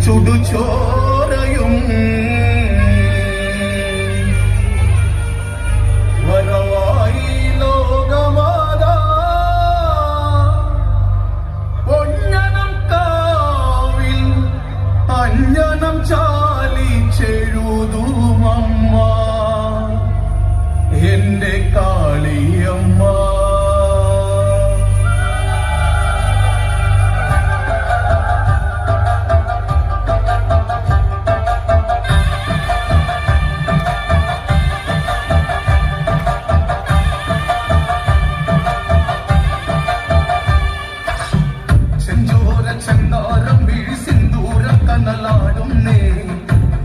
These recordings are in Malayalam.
ചുടുചോരയും വരവായി ലോകമാതാ പൊന്നനം കാവിൽ അഞ്ജനം ചാലിച്ചെഴുതുമമ്മ എന്റെ കാളിയമ്മ. ചെന്താരം വിഴി സിന്ദൂര കനലാടുന്നേ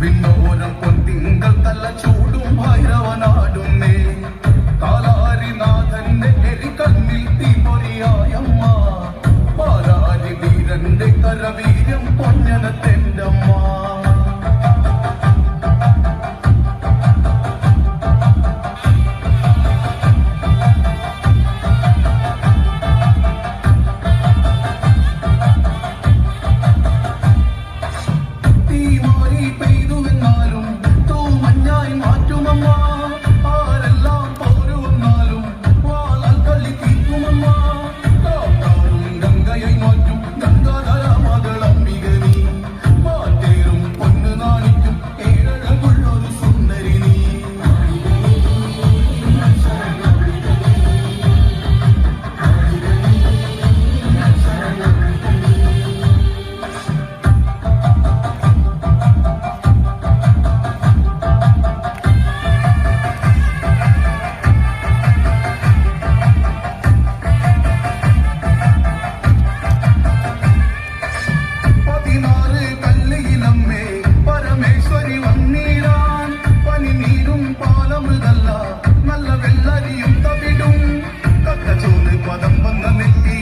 വിണ്ണോരം പൊന്തിങ്കൾ തല ചൂടും ഭൈരവനാടുന്നേ കാലാരിനാഥന്റെ എരികണ്ണിൽ തീപൊരിയായമ്മ പാലാരി വീരന്റെ കരവീര്യം പൊന്നനത്തെൻ്റമ്മ. നല്ല വെള്ളരിയും തവിടും കത്തച്ചോറ് പദം വന്ന നെറ്റി